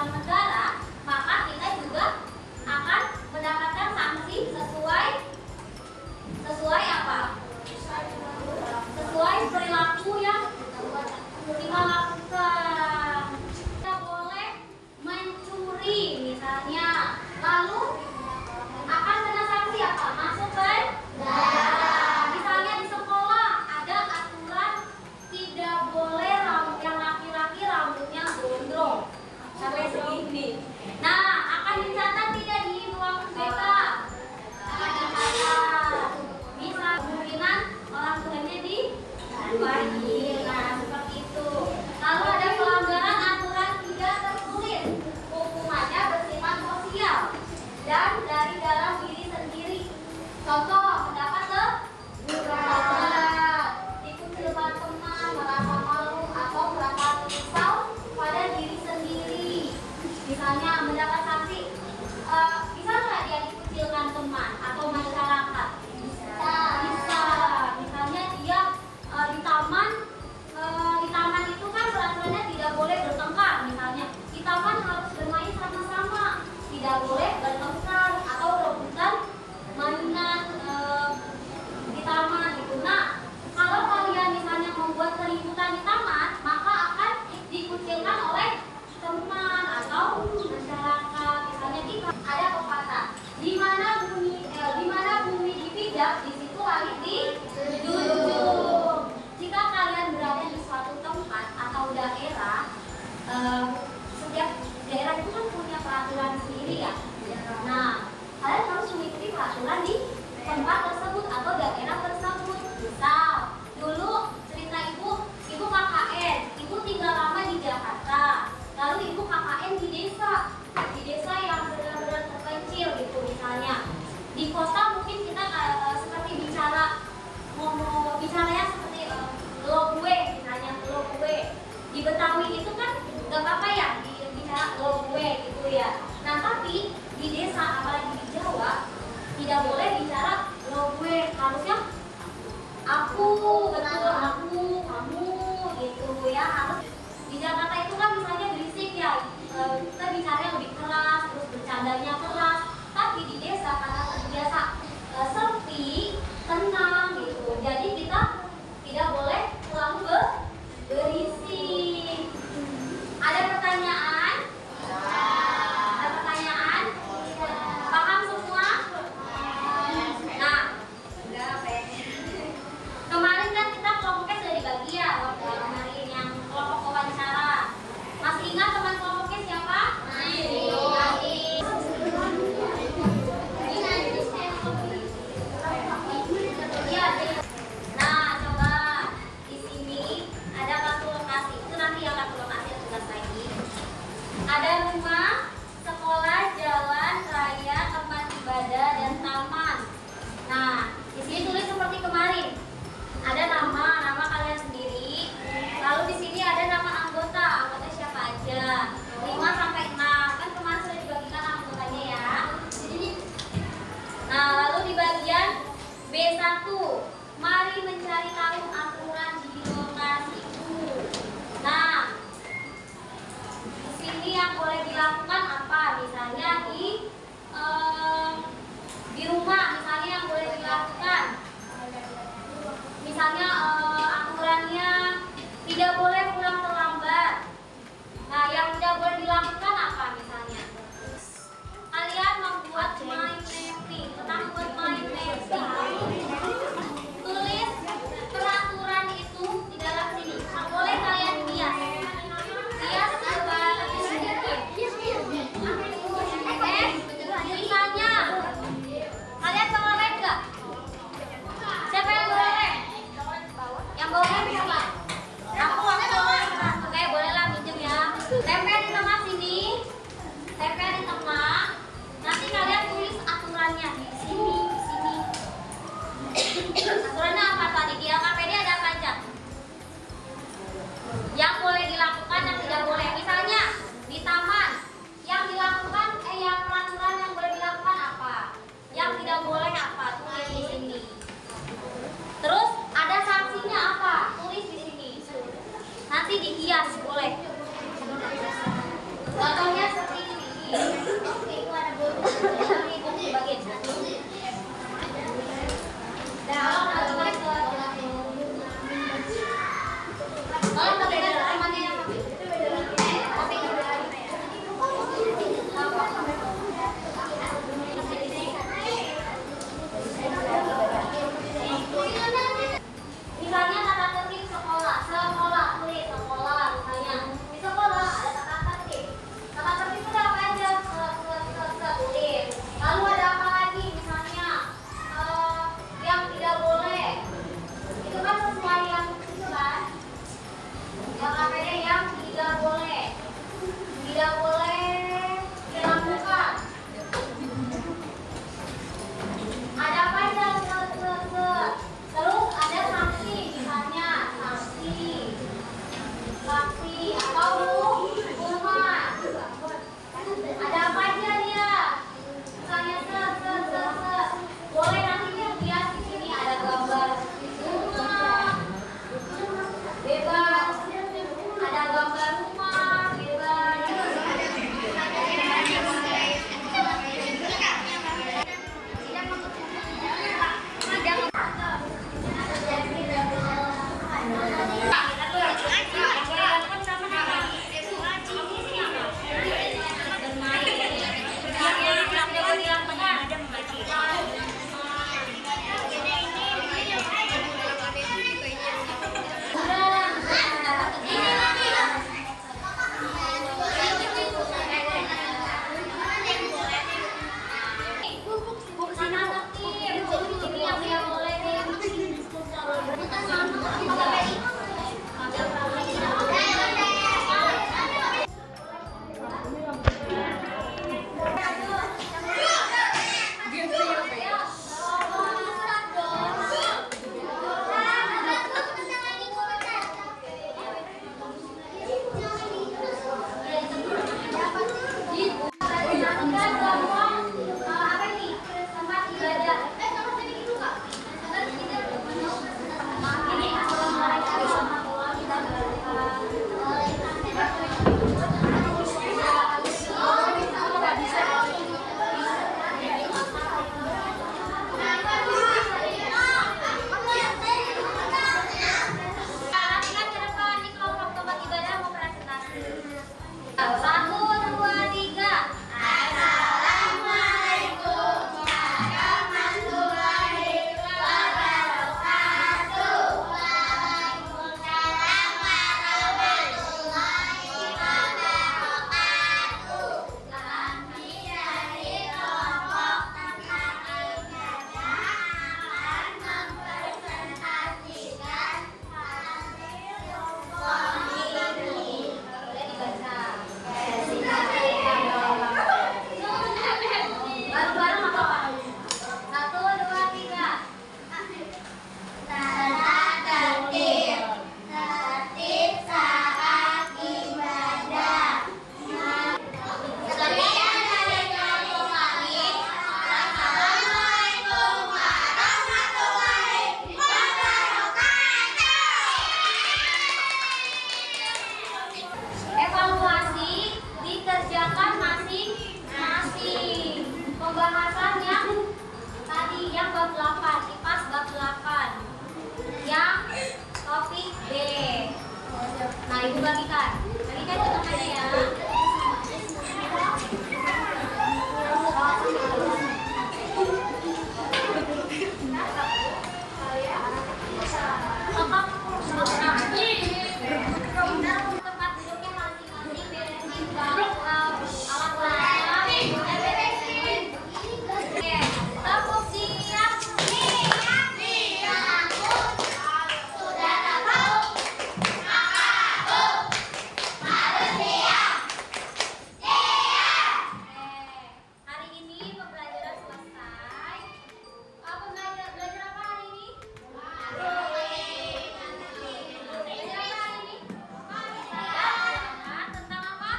dalam negara, maka kita juga akan mendapatkan sanksi sesuai apa? Sesuai perilaku yang kita lakukan. Kita boleh mencuri misalnya, lalu akan kena sanksi apa? Masuk penjara. Misalnya di sekolah ada aturan tidak boleh yang laki-laki rambutnya gondrong sampai segini. Nah, akan dicatat tidak di ruang BK? Akan dicatat. Bisa kemungkinan orang tuanya dibayar. Nah, seperti itu. Lalu ada pelanggaran aturan tidak tertulis, hukumannya bersifat sosial dan dari dalam diri sendiri. Contoh, mendapat teguran, dikucilkan teman, merasa malu atau merasa risau pada diri sendiri. Misalnya mendapat sanksi, bisa nggak dia dikucilkan teman atau masyarakat? Bisa. Misalnya dia di taman itu kan peraturannya tidak boleh bertengkar. Misalnya di taman harus bermain sama-sama, tidak boleh bertengkar atau rebutan mainan di taman itu. Nah, kalau kalian misalnya membuat keributan di taman, maka akan dikucilkan oleh teman atau masyarakat. Misalnya ada pepatah, di mana bumi dipijak, di situ langit dijunjung. Jika kalian berada di suatu tempat atau daerah, setiap daerah itu kan punya peraturan sendiri ya. Nah, kalian harus mengikuti peraturan di tempat tersebut atau daerah tersebut. Misal, dulu cerita ibu KKN, ibu tinggal lama di Jakarta, lalu ibu KKN di desa yang benar-benar terpencil gitu. Misalnya di kota mungkin kita seperti bicaranya seperti lo gue, misalnya lo gue. Di Betawi itu kan gak apa-apa ya bicara lo gue gitu ya. Nah, tapi di desa apalagi di Jawa tidak boleh bicara lo gue, harusnya aku, betul, aku, kamu gitu ya. Harus di Jakarta itu kan misalnya berisik ya, kita bicaranya lebih keras, terus bercandanya keras. Tapi di desa karena terbiasa sepi, tenang gitu, jadi kita tidak boleh terlalu berisik. Ada pertanyaan? Ada pertanyaan? Paham semua? Nah, udah apa ya? Kemarin kan kita kelompoknya sudah dibagi ya, waktu kemarin yang kelompok wawancara. Masih Sudah semua apa ini? Tempat ibadah. Sama sini dulu Kak. Ini assalamualaikum warahmatullahi Satu, dua, tiga. Assalamualaikum warahmatullahi wabarakatuh. Waalaikumsalam warahmatullahi wabarakatuh. Kami dari kelompok tentang ibadah akan mempresentasikan hasil ini. Boleh dibaca. Bareng-bareng apa Pak? Satu, dua, tiga. Tata tertib. Tertib saat ibadah. Sekalian dari kelompok kami, Assalamualaikum warahmatullahi wabarakatuh. Evaluasi dikerjakan masing-masing. Pembahasan yang tadi yang bab 8, IPAS bab 8. Yang topik B. Nah, Ibu bagikan. Bagikan ke temannya ya. Tempat duduknya masing-masing, beresin alat-alatnya, beresin. Oke, tepuk siap. Sudah tepuk, maka harus siap. Hari ini pembelajaran selesai. Apa belajar apa hari ini? Belajar apa hari ini? Tentang apa?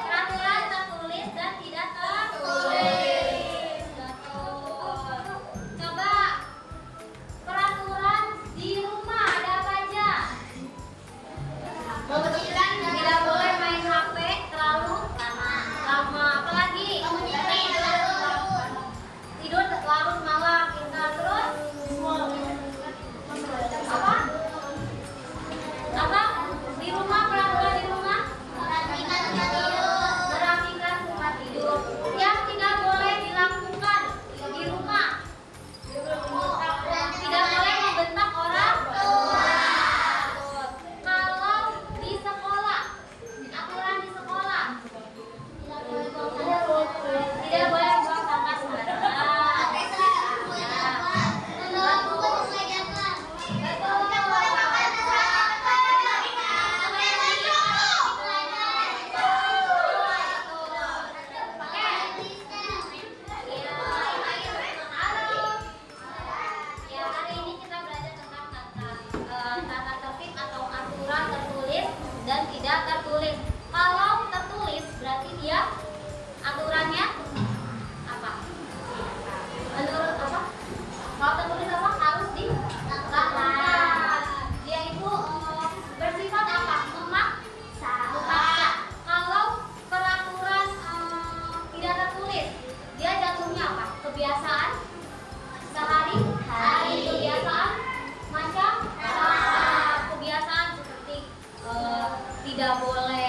Peraturan tertulis dan tidak tertulis. Betul. Coba peraturan di rumah ada apa aja? Tidak boleh main HP terlalu lama. Apalagi? Tidur larut malam. Terus apa? Apa? Di rumah, peraturan di rumah? Merapikan tempat tidur. Yang tidak boleh dilakukan di rumah. Tidak boleh membentak orang tua. Kalau di sekolah, aturan di sekolah. Tidak boleh buang sampah sembarangan. Ya, hari ini kita belajar tentang tata tertib atau aturan tertulis dan tidak tertulis. Kalau tertulis berarti dia aturannya apa? Menurut apa? Kalau tertulis apa? Harus dilakukan. Dia itu bersifat apa? Memaksa. Kalau peraturan tidak tertulis, dia jatuhnya apa? Kebiasaan sehari-hari, kebiasaan macam kebiasaan seperti tidak boleh